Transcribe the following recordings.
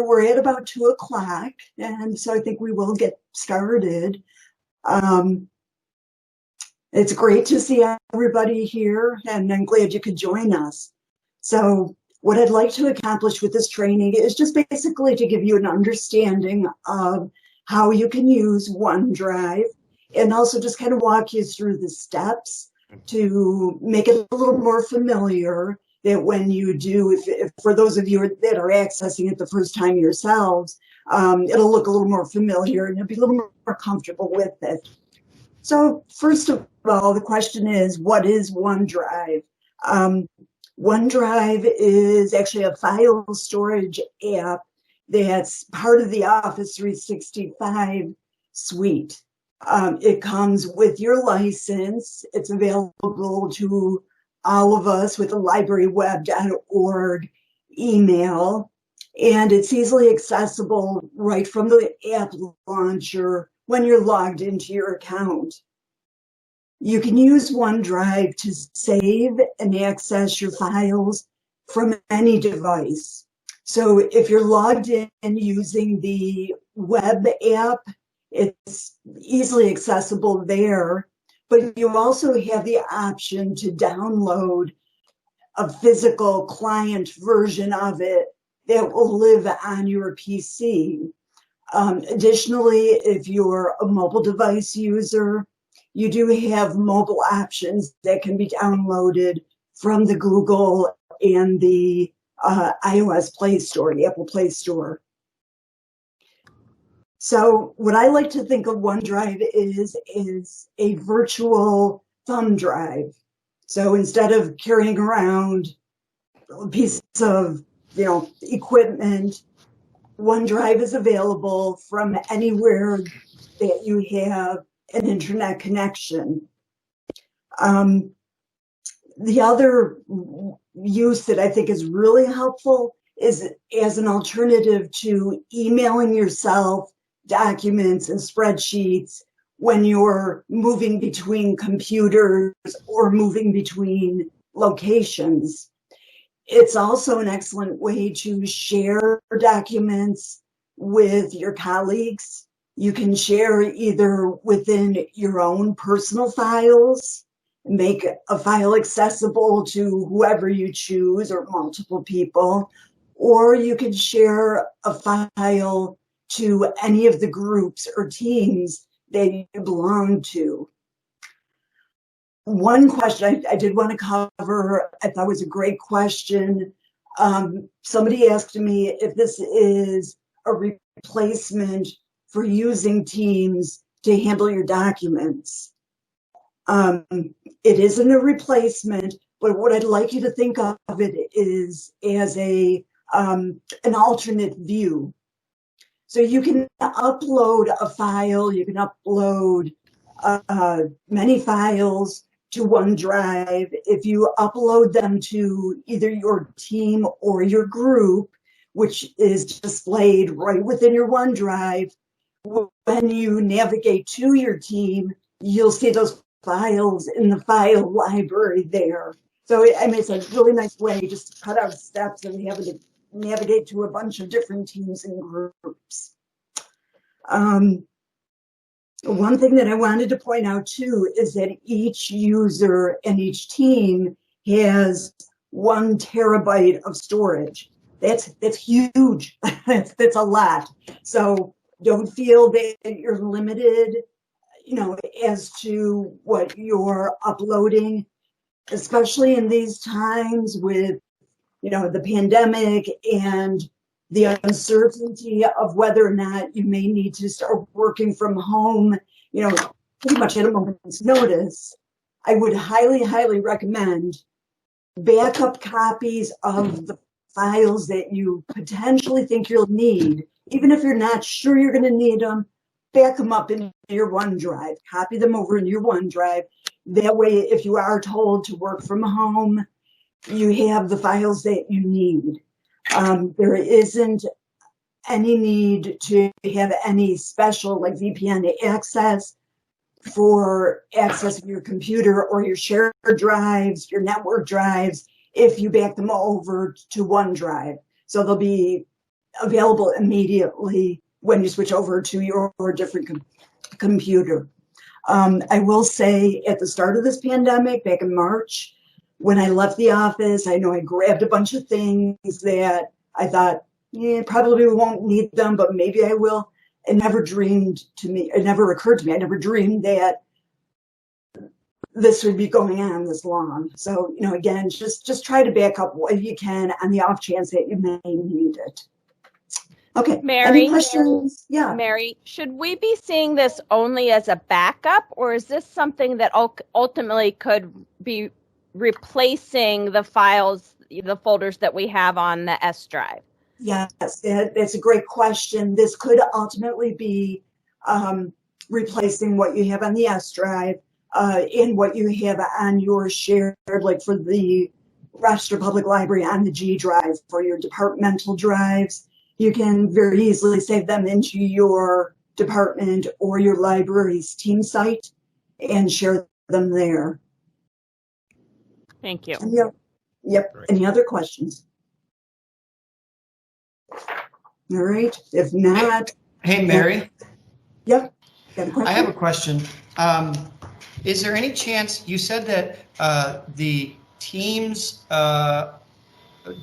we're at about 2 o'clock, and so I think we will get started. Um, it's great to see everybody here, and I'm glad you could join us. So what I'd like to accomplish with this training is just basically to give you an understanding of how you can use OneDrive, and also just kind of walk you through the steps to make it a little more familiar, that when you do, if for those of you that are accessing it the first time yourselves, it'll look a little more familiar and you'll be a little more comfortable with it. So first of all, the question is, what is OneDrive? OneDrive is actually a file storage app that's part of the Office 365 suite. It comes with your license. It's available to all of us with a libraryweb.org email, and it's easily accessible right from the app launcher when you're logged into your account. You can use OneDrive to save and access your files from any device. So if you're logged in using the web app, it's easily accessible there, but you also have the option to download a physical client version of it that will live on your PC. Additionally, if you're a mobile device user, you do have mobile options that can be downloaded from the Google and the iOS Play Store, the Apple Play Store. So what I like to think of OneDrive is a virtual thumb drive. So instead of carrying around a piece of, equipment, OneDrive is available from anywhere that you have an internet connection. The other use that I think is really helpful is as an alternative to emailing yourself documents and spreadsheets when you're moving between computers or moving between locations. It's also an excellent way to share documents with your colleagues. You can share either within your own personal files, make a file accessible to whoever you choose or multiple people, or you can share a file to any of the groups or teams that you belong to. One question I did want to cover, I thought was a great question. Somebody asked me if this is a replacement for using Teams to handle your documents. It isn't a replacement, but what I'd like you to think of it is as an alternate view. So you can upload a file, you can upload many files to OneDrive. If you upload them to either your team or your group, which is displayed right within your OneDrive, when you navigate to your team, you'll see those files in the file library there. So it's a really nice way just to cut out steps and having to navigate to a bunch of different teams and groups. One thing that I wanted to point out too is that each user and each team has 1 terabyte of storage. That's huge. That's a lot. So don't feel that you're limited, as to what you're uploading, especially in these times with, the pandemic and the uncertainty of whether or not you may need to start working from home, pretty much at a moment's notice. I would highly, highly recommend backup copies of the files that you potentially think you'll need. Even if you're not sure you're going to need them, back them up in your OneDrive, copy them over in your OneDrive. That way, if you are told to work from home, you have the files that you need. There isn't any need to have any special like VPN access for accessing your computer or your shared drives, your network drives, if you back them over to OneDrive. So they'll be available immediately when you switch over to your different computer. I will say at the start of this pandemic, back in March, when I left the office, I know I grabbed a bunch of things that I thought, yeah, probably won't need them, but maybe I will. It never occurred to me, I never dreamed that this would be going on this long. So, again, just try to back up what you can on the off chance that you may need it. Okay. Mary, any questions? Yeah. Mary, should we be seeing this only as a backup, or is this something that ultimately could be replacing the files, the folders that we have on the S drive? Yes, that's a great question. This could ultimately be replacing what you have on the S drive and what you have on your shared, like for the Rochester Public Library on the G drive for your departmental drives. You can very easily save them into your department or your library's team site and share them there. Thank you. Yep. Any other questions? All right. If not. Hey, Mary. Yep. Got a question? I have a question. Is there any chance, you said that the Teams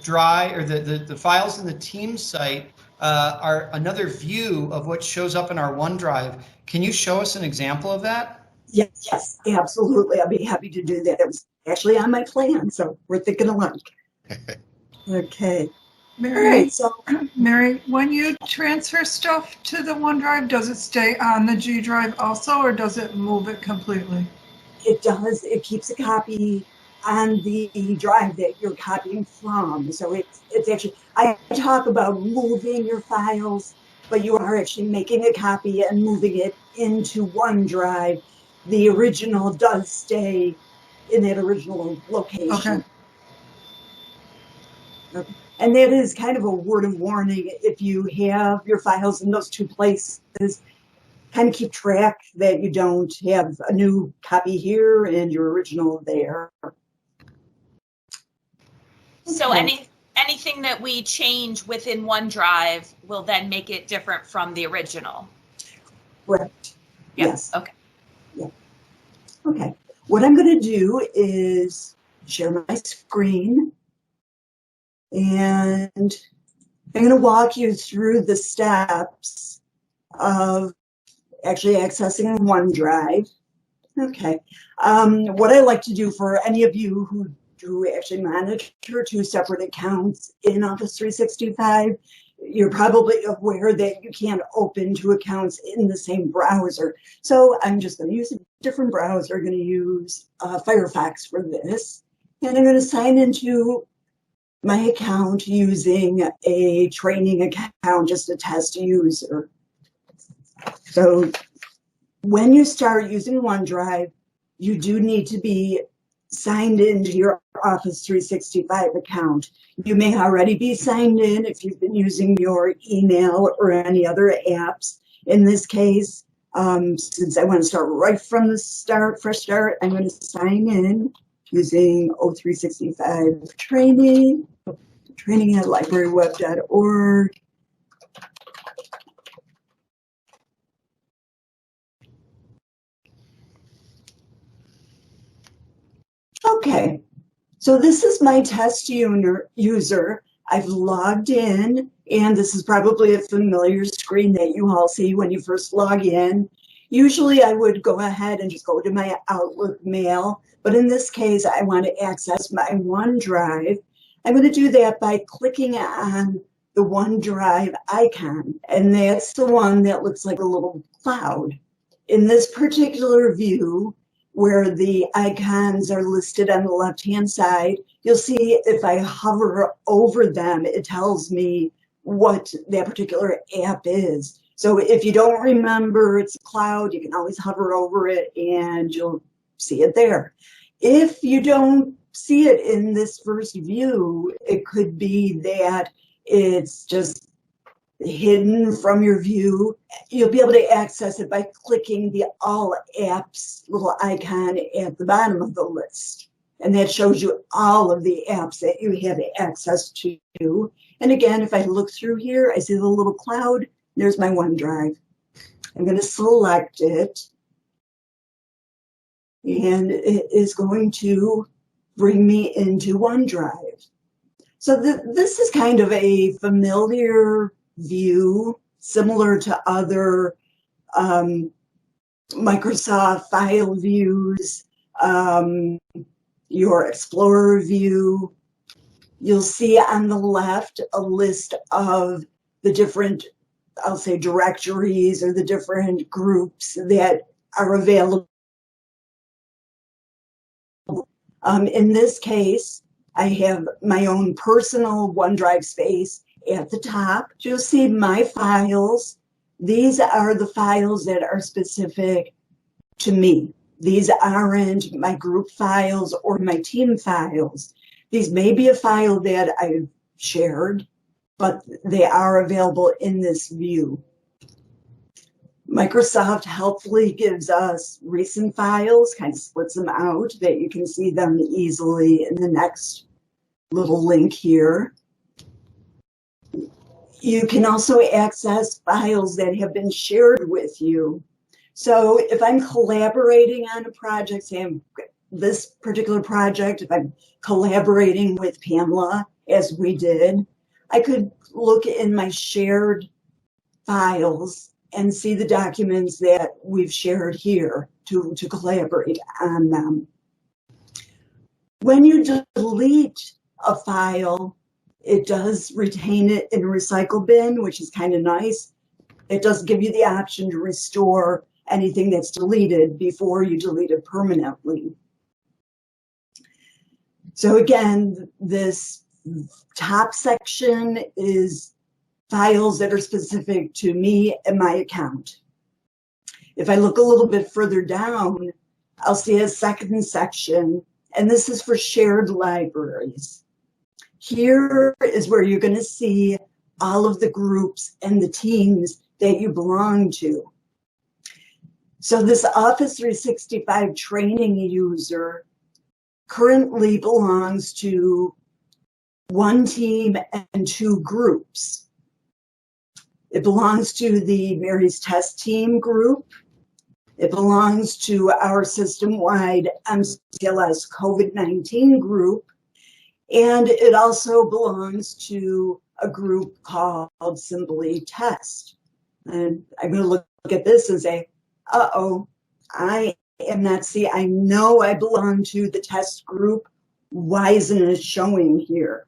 drive, or the files in the Teams site are another view of what shows up in our OneDrive. Can you show us an example of that? Yes, absolutely. I'll be happy to do that. It was actually on my plan, so we're thinking alike. Okay. Mary, right, so, Mary, when you transfer stuff to the OneDrive, does it stay on the G drive also, or does it move it completely? It does. It keeps a copy on the drive that you're copying from. So it's actually, I talk about moving your files, but you are actually making a copy and moving it into OneDrive. The original does stay in that original location. Okay. And that is kind of a word of warning. If you have your files in those two places, kind of keep track that you don't have a new copy here and your original there. So anything that we change within OneDrive will then make it different from the original? Correct. Yeah. Yes. Okay. Yeah. Okay. What I'm going to do is share my screen. And I'm going to walk you through the steps of actually accessing OneDrive. Okay. What I like to do for any of you who actually monitor two separate accounts in Office 365, you're probably aware that you can't open two accounts in the same browser. So I'm just going to use a different browser. I'm going to use Firefox for this. And I'm going to sign into my account using a training account, just a test user. So when you start using OneDrive, you do need to be signed into your Office 365 account. You may already be signed in if you've been using your email or any other apps. In this case, since I want to start right from the start, fresh start, I'm going to sign in using O365 Training, training at libraryweb.org. Okay, so this is my test user. I've logged in, and this is probably a familiar screen that you all see when you first log in. Usually I would go ahead and just go to my Outlook mail, but in this case, I want to access my OneDrive. I'm going to do that by clicking on the OneDrive icon, and that's the one that looks like a little cloud. In this particular view, where the icons are listed on the left-hand side, you'll see if I hover over them, it tells me what that particular app is. So if you don't remember it's a cloud, you can always hover over it and you'll see it there. If you don't see it in this first view, it could be that it's just hidden from your view. You'll be able to access it by clicking the All Apps little icon at the bottom of the list. And that shows you all of the apps that you have access to. And again, if I look through here, I see the little cloud. There's my OneDrive. I'm going to select it. And it is going to bring me into OneDrive. So this is kind of a familiar view, similar to other Microsoft file views, your Explorer view. You'll see on the left a list of the different, I'll say, directories or the different groups that are available. In this case, I have my own personal OneDrive space at the top. You'll see my files. These are the files that are specific to me. These aren't my group files or my team files. These may be a file that I've shared, but they are available in this view. Microsoft helpfully gives us recent files, kind of splits them out that you can see them easily in the next little link here. You can also access files that have been shared with you. So if I'm collaborating on a project, say this particular project, if I'm collaborating with Pamela, as we did, I could look in my shared files and see the documents that we've shared here to collaborate on them. When you delete a file, it does retain it in a recycle bin, which is kind of nice. It does give you the option to restore anything that's deleted before you delete it permanently. So again, this top section is files that are specific to me and my account. If I look a little bit further down, I'll see a second section, and this is for shared libraries. Here is where you're going to see all of the groups and the teams that you belong to. So this Office 365 training user currently belongs to one team and two groups. It belongs to the Mary's Test Team group. It belongs to our system-wide MCLS COVID-19 group. And it also belongs to a group called Simply Test. And I'm going to look at this and say, uh-oh, I am not seeing, I know I belong to the test group. Why isn't it showing here?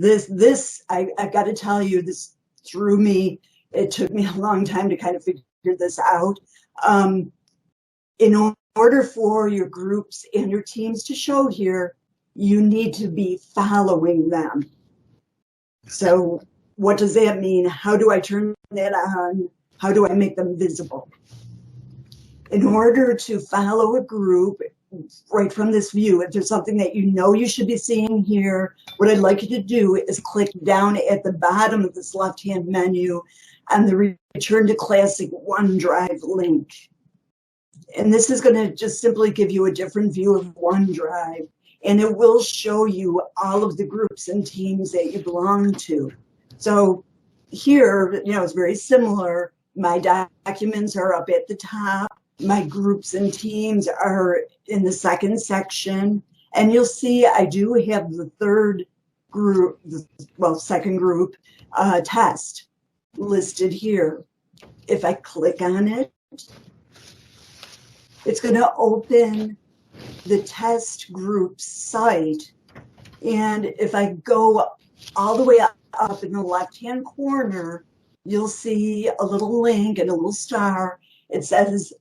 I've got to tell you, this threw me. It took me a long time to kind of figure this out. In order for your groups and your teams to show here, you need to be following them. So what does that mean? How do I turn that on? How do I make them visible? In order to follow a group, right from this view, if there's something that you know you should be seeing here, what I'd like you to do is click down at the bottom of this left-hand menu on the Return to Classic OneDrive link. And this is going to just simply give you a different view of OneDrive, and it will show you all of the groups and teams that you belong to. So here, it's very similar. My documents are up at the top. My groups and teams are in the second section. And you'll see I do have the third group, second group test listed here. If I click on it, it's going to open the test group site. And if I go all the way up in the left-hand corner, you'll see a little link and a little star. It says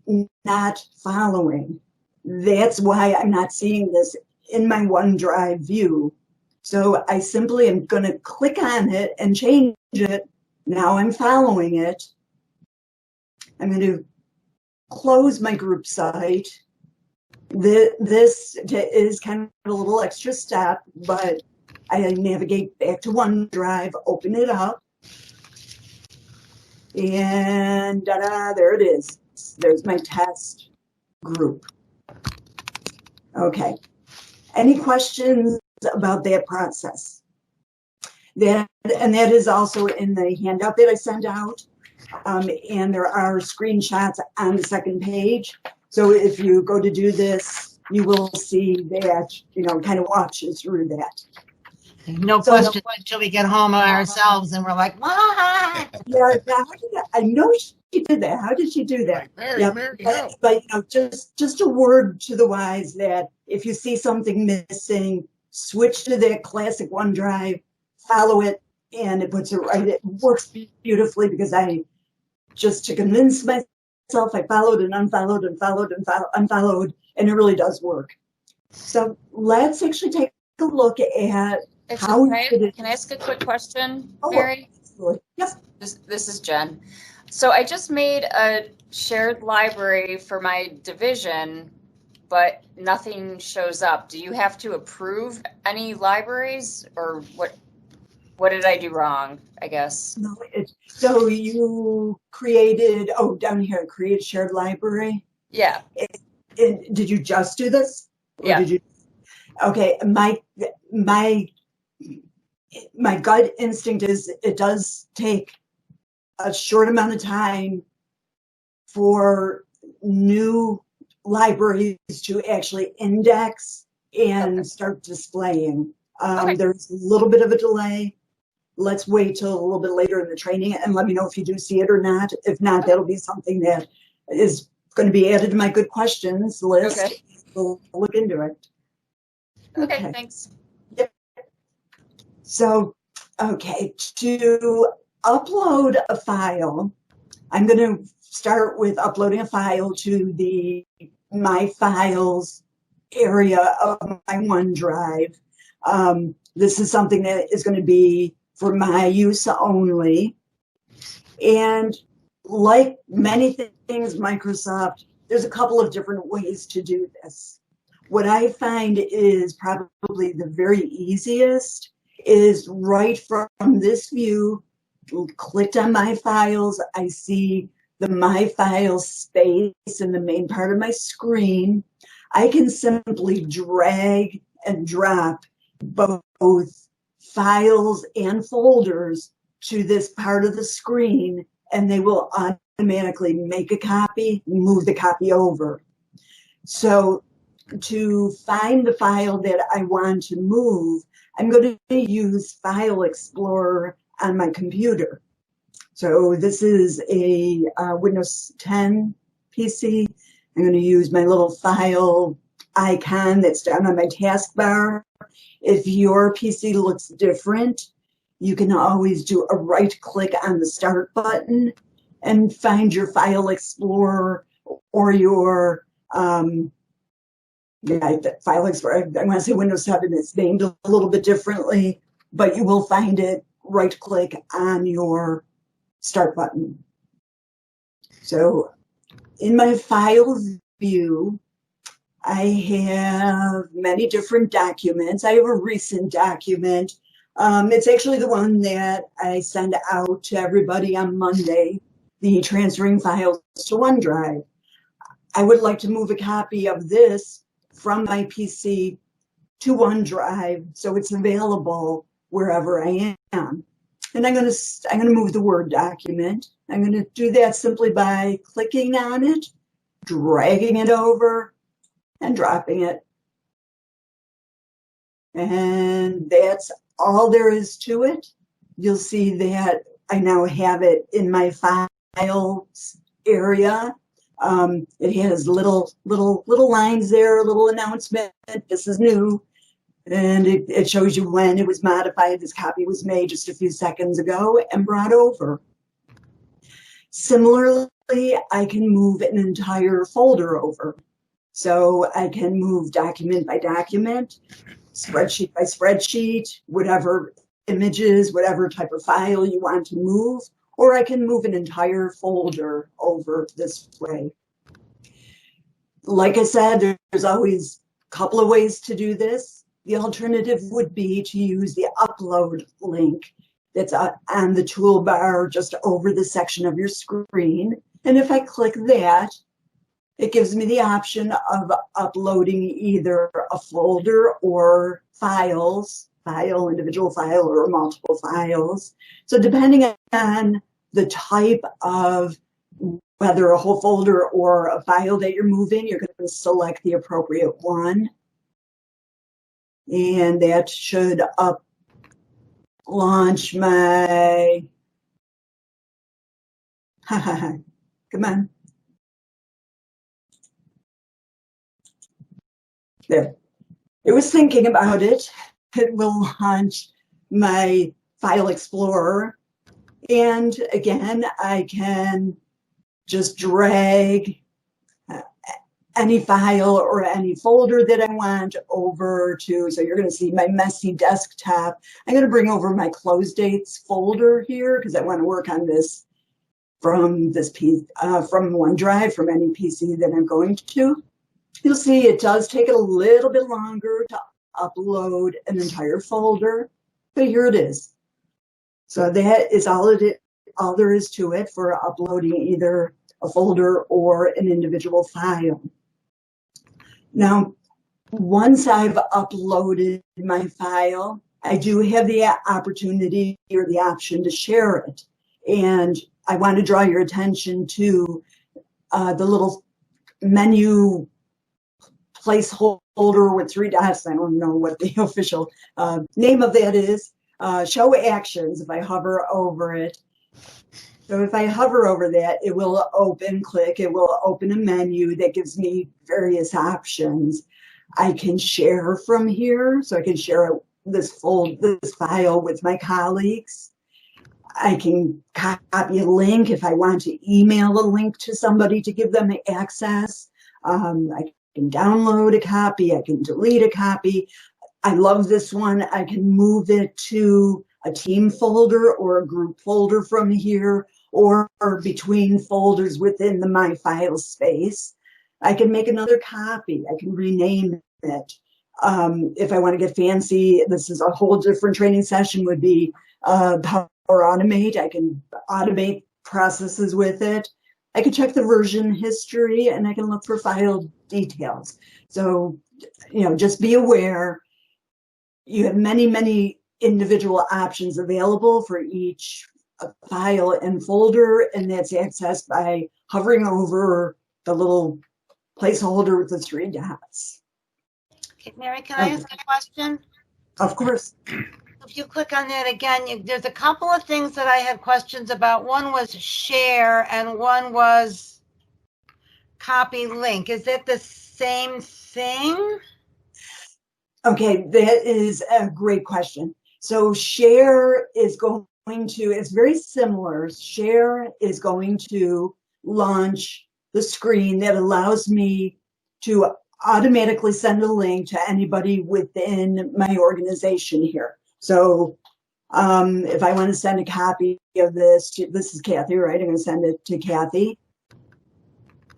not following. That's why I'm not seeing this in my OneDrive view. So I simply am going to click on it and change it. Now I'm following it. I'm going to close my group site. This is kind of a little extra step, but I navigate back to OneDrive, open it up, and there it is. There's my test group. Okay, Any questions about that process? That is also in the handout that I sent out. And there are screenshots on the second page. So if you go to do this, you will see that, kind of walks you through that. No question until we get home ourselves and we're like, what? Yeah, I know she did that. How did she do that? But just a word to the wise that if you see something missing, switch to that classic OneDrive, follow it, and it puts it right. It works beautifully because just to convince myself, I followed and unfollowed and followed and unfollowed, and it really does work. So let's actually take a look at how. Can I ask a quick question, Mary? Yes. This is Jen. So I just made a shared library for my division, but nothing shows up. Do you have to approve any libraries, or what? What did I do wrong, I guess? No, so you created, down here, create shared library? Yeah. Did you just do this? Or yeah. Did you? Okay, my gut instinct is it does take a short amount of time for new libraries to actually index and start displaying. There's a little bit of a delay. Let's wait till a little bit later in the training and let me know if you do see it or not. If not, that'll be something that is going to be added to my good questions list. Okay. We'll look into it. Okay, thanks. Yep. So, to upload a file, I'm going to start with uploading a file to the My Files area of my OneDrive. This is something that is going to be for my use only. And like many things Microsoft, there's a couple of different ways to do this. What I find is probably the very easiest is right from this view, clicked on My Files, I see the My Files space in the main part of my screen. I can simply drag and drop both files and folders to this part of the screen, and they will automatically make a copy, move the copy over. So to find the file that I want to move, I'm going to use File Explorer on my computer. So this is a Windows 10 PC. I'm going to use my little file icon that's down on my taskbar. If your PC looks different, you can always do a right click on the Start button and find your File Explorer or your File Explorer. I want to say Windows 7, it's named a little bit differently, but you will find it right click on your Start button. So in my Files view, I have many different documents. I have a recent document. It's actually the one that I send out to everybody on Monday, the transferring files to OneDrive. I would like to move a copy of this from my PC to OneDrive so it's available wherever I am. And I'm going to move the Word document. I'm going to do that simply by clicking on it, dragging it over, and dropping it. And that's all there is to it. You'll see that I now have it in my files area. It has little lines there, a little announcement. This is new. And it shows you when it was modified. This copy was made just a few seconds ago and brought over. Similarly, I can move an entire folder over. So I can move document by document, spreadsheet by spreadsheet, whatever images, whatever type of file you want to move, or I can move an entire folder over this way. Like I said, there's always a couple of ways to do this. The alternative would be to use the upload link that's on the toolbar just over the section of your screen. And if I click that, it gives me the option of uploading either a folder or individual file or multiple files. So depending on the type of, whether a whole folder or a file that you're moving, you're going to select the appropriate one. And that should launch my, come on. There. It was thinking about it. It will launch my File Explorer. And again, I can just drag any file or any folder that I want over to, so you're going to see my messy desktop. I'm going to bring over my close dates folder here because I want to work on this from OneDrive, from any PC that I'm going to. You'll see it does take a little bit longer to upload an entire folder, but here it is. So that is all there is to it for uploading either a folder or an individual file. Now, once I've uploaded my file, I do have the opportunity or the option to share it. And I want to draw your attention to the little menu placeholder with 3 dots. I don't know what the official name of that is. Show actions, if I hover over it. So if I hover over that, it will it will open a menu that gives me various options. I can share from here, so I can share this file with my colleagues. I can copy a link if I want to email a link to somebody to give them access. I can download a copy, I can delete a copy. I love this one. I can move it to a team folder or a group folder from here, or between folders within the My File space. I can make another copy. I can rename it. If I want to get fancy, this is a whole different training session, would be Power Automate. I can automate processes with it. I can check the version history, and I can look for file details. So, just be aware, you have many, many individual options available for each file and folder, and that's accessed by hovering over the little placeholder with the 3 dots. Okay, Mary, can I ask a question? Of course. If you click on that again, there's a couple of things that I had questions about. One was share and one was copy link. Is it the same thing? Okay, that is a great question. So share is going to, it's very similar. Share is going to launch the screen that allows me to automatically send a link to anybody within my organization here. So if I want to send a copy of this is Kathy, right? I'm going to send it to Kathy.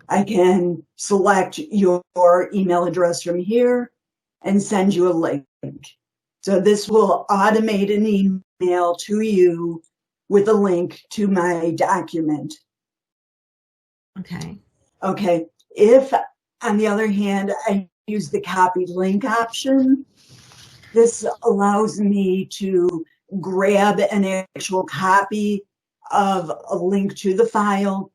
I can select your email address from here and send you a link. So this will automate an email to you with a link to my document. Okay. Okay. If, on the other hand, I use the copy link option, this allows me to grab an actual copy of a link to the file,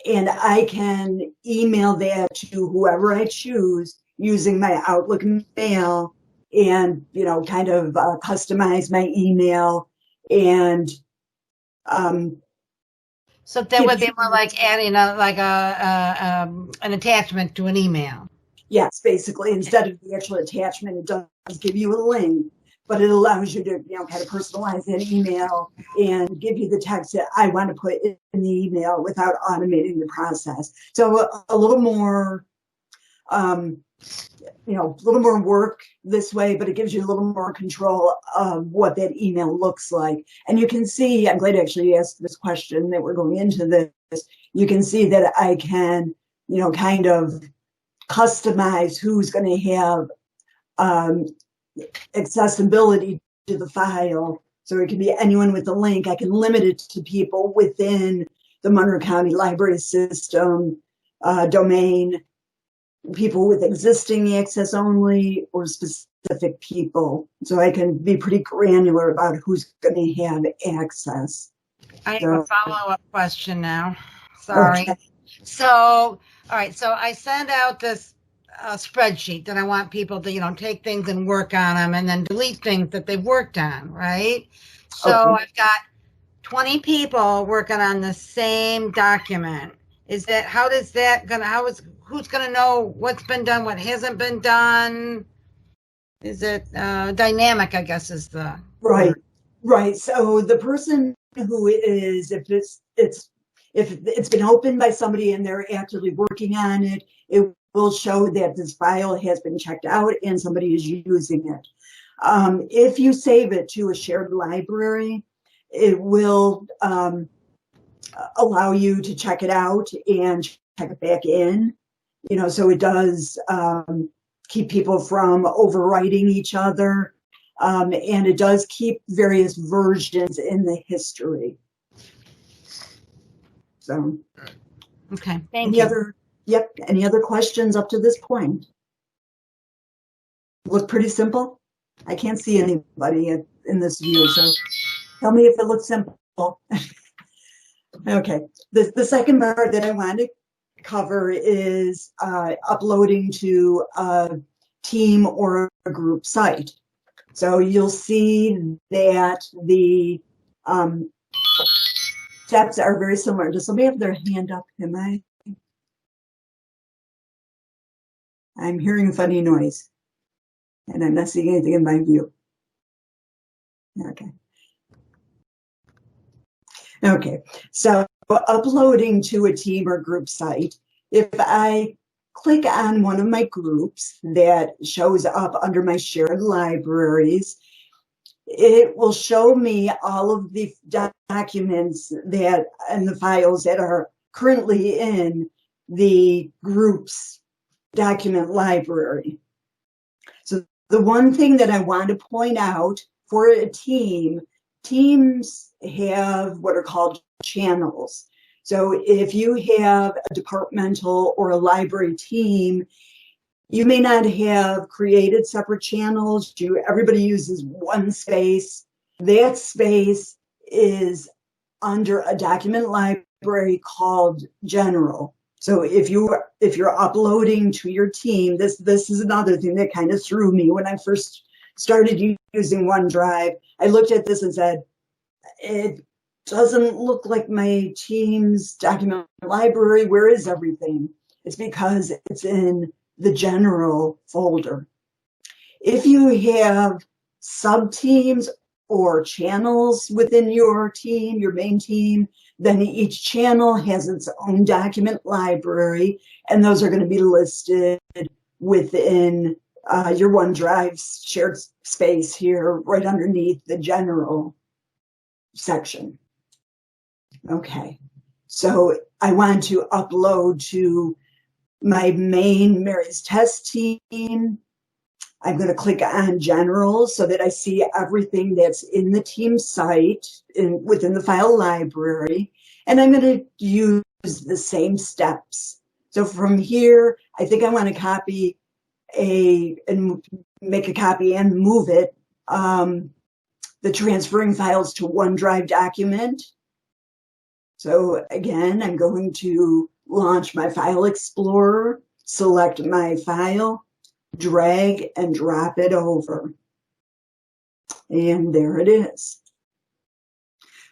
and I can email that to whoever I choose using my Outlook mail, and kind of customize my email, and so that would be more like adding an attachment to an email. Yes, basically, instead of the actual attachment, it does give you a link, but it allows you to kind of personalize that email and give you the text that I want to put in the email without automating the process. So a little more a little more work this way, but it gives you a little more control of what that email looks like. And you can see, I'm glad actually you asked this question that we're going into this. You can see that I can, kind of customize who's going to have accessibility to the file. So it can be anyone with a link. I can limit it to people within the Monroe County Library System. domain, people with existing access only, or specific people. So I can be pretty granular about who's going to have access. I have a follow-up question now. Sorry. Okay. So, all right. So I send out this spreadsheet that I want people to, take things and work on them and then delete things that they've worked on, right? So Okay. I've got 20 people working on the same document. Who's going to know what's been done, what hasn't been done? Is it dynamic, I guess is the Right. word. Right. So the person who is, if it's been opened by somebody and they're actively working on it, it will show that this file has been checked out and somebody is using it. If you save it to a shared library, it will allow you to check it out and check it back in. So it does keep people from overwriting each other, and it does keep various versions in the history. So, Okay, any other questions up to this point? Look pretty simple. I can't see anybody in this view, so tell me if it looks simple. Okay, the second part that I want to cover is uploading to a team or a group site. So you'll see that the steps are very similar. Does somebody have their hand up? I'm hearing funny noise and I'm not seeing anything in my view. Okay, so uploading to a team or group site, if I click on one of my groups that shows up under my shared libraries, it will show me all of the documents and the files that are currently in the group's document library. So the one thing that I want to point out for a team, teams have what are called channels. So if you have a departmental or a library team, you may not have created separate channels. Everybody uses one space. That space is under a document library called General. So if you're uploading to your team, this is another thing that kind of threw me when I first started using OneDrive. I looked at this and said, it doesn't look like my team's document library. Where is everything? It's because it's in the general folder. If you have sub-teams or channels within your team, your main team, then each channel has its own document library, and those are going to be listed within your OneDrive shared space here, right underneath the general section. Okay, so I want to upload to my main Mary's Test team. I'm going to click on General so that I see everything that's in the team site within the file library, and I'm going to use the same steps. So from here, I think I want to copy and make a copy and move it, the transferring files to OneDrive document. So again, I'm going to launch my File Explorer, select my file, drag and drop it over. And there it is.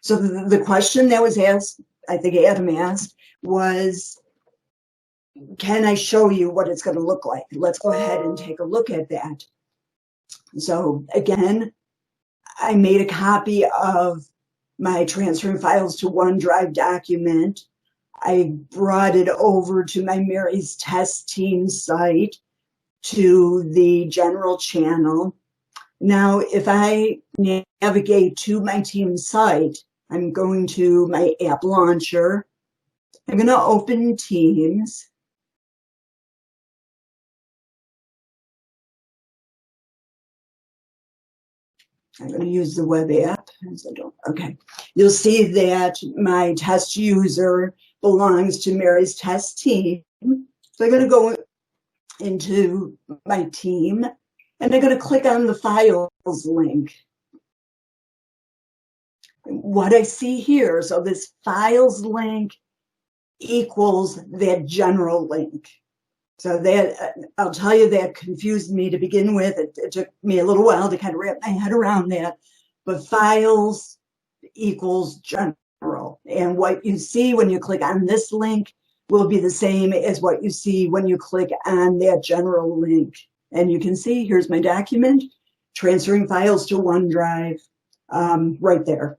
So the question that was asked, I think Adam asked, was, can I show you what it's going to look like? Let's go ahead and take a look at that. So again, I made a copy of my transferring files to OneDrive document. I brought it over to my Mary's Test team site, to the general channel. Now, if I navigate to my team site, I'm going to my app launcher. I'm going to open Teams. I'm going to use the web app. Okay. You'll see that my test user belongs to Mary's Test team. So I'm going to go into my team, and I'm going to click on the files link. What I see here, so this files link equals that general link. So that, I'll tell you, that confused me to begin with. It took me a little while to kind of wrap my head around that. But files equals general. And what you see when you click on this link will be the same as what you see when you click on that general link. And you can see, here's my document, transferring files to OneDrive, right there.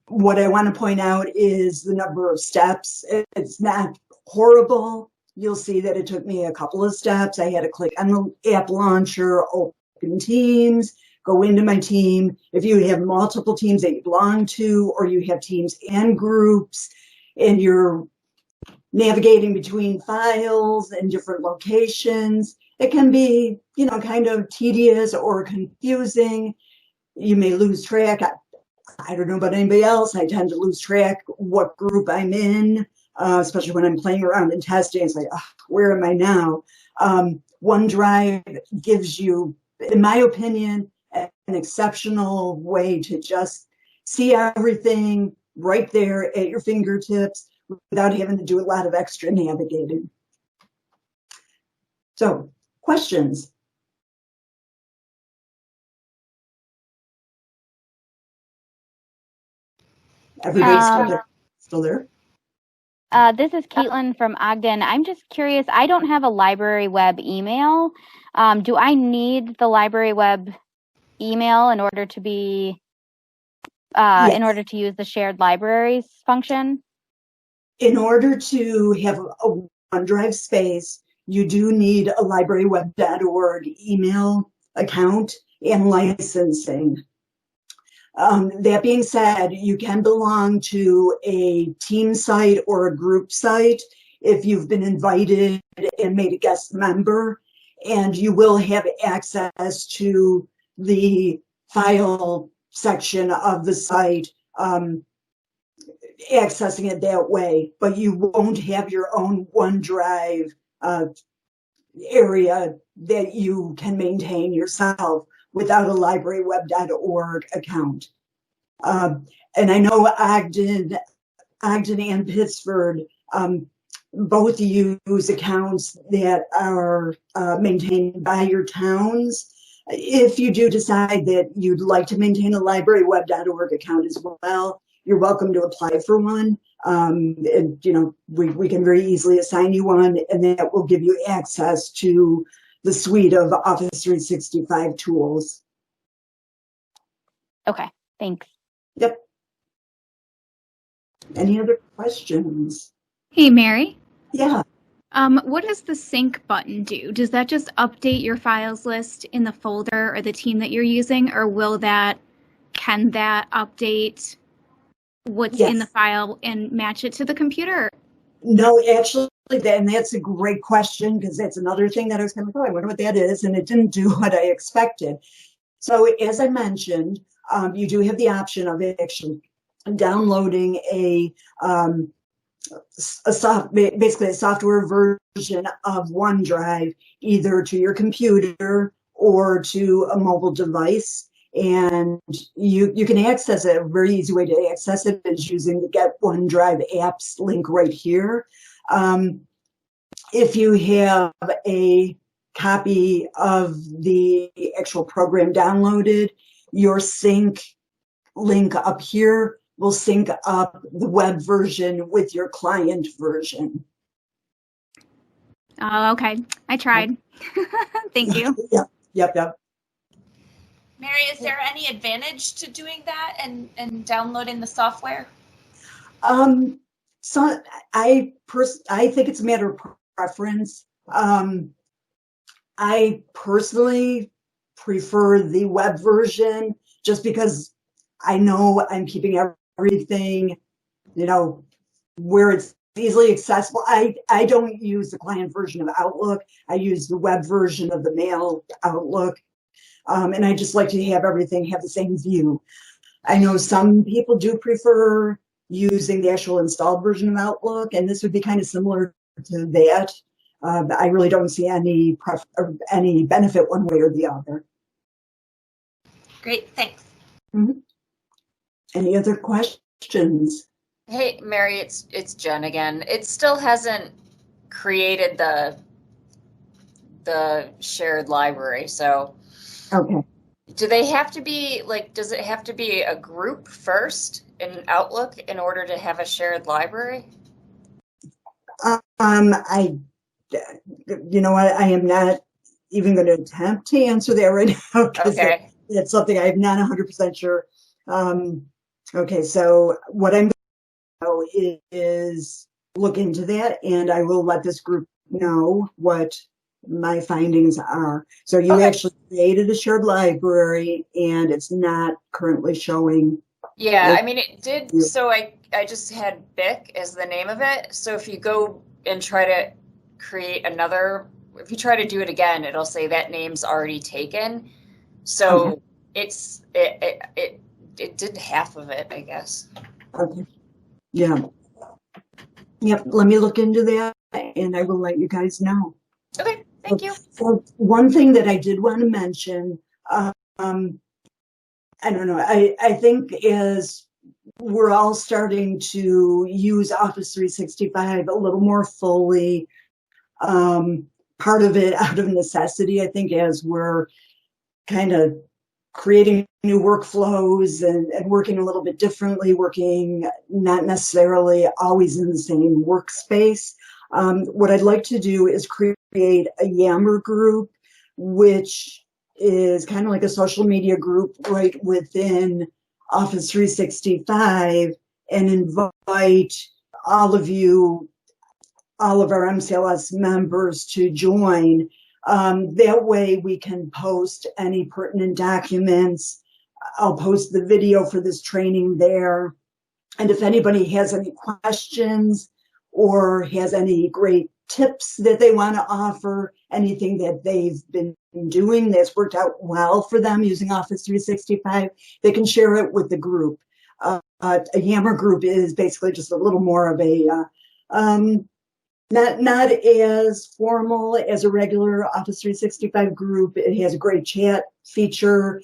What I want to point out is the number of steps. It's not horrible. You'll see that it took me a couple of steps. I had to click on the app launcher, open Teams, go into my team. If you have multiple teams that you belong to, or you have teams and groups, and you're navigating between files and different locations, it can be, kind of tedious or confusing. You may lose track. I don't know about anybody else. I tend to lose track what group I'm in, especially when I'm playing around and testing. It's like, where am I now? OneDrive gives you, in my opinion, an exceptional way to just see everything right there at your fingertips without having to do a lot of extra navigating. So, questions? Everybody's still there? This is Caitlin from Ogden. I'm just curious, I don't have a library web email. Do I need the library web email in order to be, Yes. in order to use the shared libraries function? In order to have a OneDrive space, you do need a libraryweb.org email account and licensing. That being said, you can belong to a team site or a group site if you've been invited and made a guest member, and you will have access to the file section of the site, accessing it that way, but you won't have your own OneDrive area that you can maintain yourself without a libraryweb.org account. And I know Ogden and Pittsford both use accounts that are maintained by your towns. If you do decide that you'd like to maintain a libraryweb.org account as well, you're welcome to apply for one. And, we can very easily assign you one, and that will give you access to the suite of Office 365 tools. Okay, thanks. Yep. Any other questions? Hey, Mary. Yeah. What does the sync button do? Does that just update your files list in the folder or the team that you're using, or can that update what's in the file and match it to the computer? No, actually, and that's a great question, because that's another thing that I was kind of, I wonder what that is, and it didn't do what I expected. So as I mentioned, you do have the option of actually downloading basically a software version of OneDrive, either to your computer or to a mobile device. And you can access it. A very easy way to access it is using the Get OneDrive Apps link right here. If you have a copy of the actual program downloaded, your sync link up here will sync up the web version with your client version. Oh, okay. I tried. Thank you. Yep. Mary, is there any advantage to doing that and downloading the software? So I think it's a matter of preference. I personally prefer the web version just because I know I'm keeping everything, where it's easily accessible. I don't use the client version of Outlook. I use the web version of the mail Outlook. And I just like to have everything have the same view. I know some people do prefer using the actual installed version of Outlook, and this would be kind of similar to that. I really don't see any benefit one way or the other. Great, thanks. Mm-hmm. Any other questions? Hey, Mary, it's Jen again. It still hasn't created the shared library. So, okay. Do they have to be like? Does it have to be a group first in Outlook in order to have a shared library? You know what? I am not even going to attempt to answer that right now because it's something I'm not 100% sure. Okay, so what I'm going to do is look into that, and I will let this group know what my findings are. So you actually created a shared library, and it's not currently showing. Yeah, I mean, it did. So I just had BIC as the name of it. So if you go and try to create another, if you try to do it again, it'll say that name's already taken. So it did half of it, I guess. Okay. Yeah. Yep. Let me look into that, and I will let you guys know. Okay. Thank you. So one thing that I did want to mention, I don't know, I think as we're all starting to use Office 365 a little more fully, part of it out of necessity, I think, as we're kind of creating new workflows and working a little bit differently, working not necessarily always in the same workspace. What I'd like to do is create a Yammer group, which is kind of like a social media group right within Office 365, and invite all of you, all of our MCLS members to join. That way we can post any pertinent documents. I'll post the video for this training there. And if anybody has any questions or has any great tips that they want to offer, anything that they've been doing that's worked out well for them using Office 365, they can share it with the group. A Yammer group is basically just a little more of a, not as formal as a regular Office 365 group. It has a great chat feature.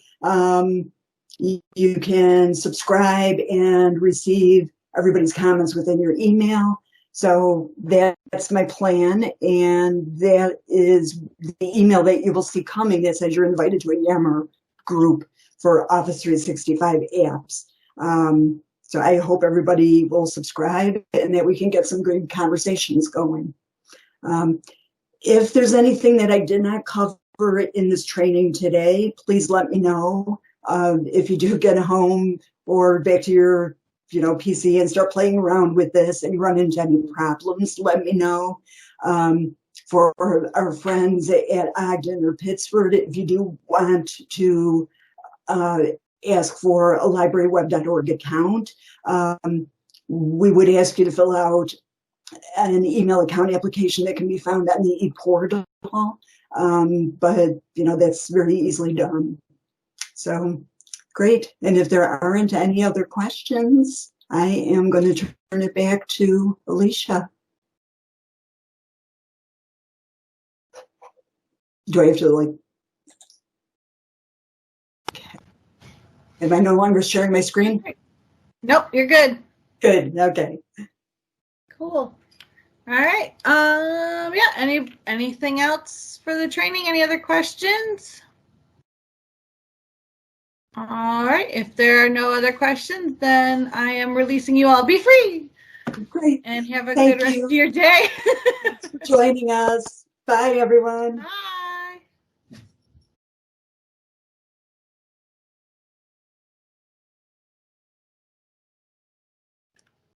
You can subscribe and receive everybody's comments within your email. So that's my plan, and that is the email that you will see coming that says you're invited to a Yammer group for Office 365 apps. So I hope everybody will subscribe and that we can get some good conversations going. If there's anything that I did not cover in this training today, please let me know. If you do get home or back to your PC and start playing around with this and you run into any problems, let me know. For our friends at Ogden or Pittsford, if you do want to ask for a libraryweb.org account, we would ask you to fill out an email account application that can be found on the ePortal. But that's very easily done. So great. And if there aren't any other questions, I am going to turn it back to Alicia. Do I have to am I no longer sharing my screen? Nope, you're good. Good. Okay. Cool. All right. Anything else for the training? Any other questions? All right. If there are no other questions, then I am releasing you all. Be free. Great. And have a good rest of your day. Thanks for joining us. Bye, everyone. Bye.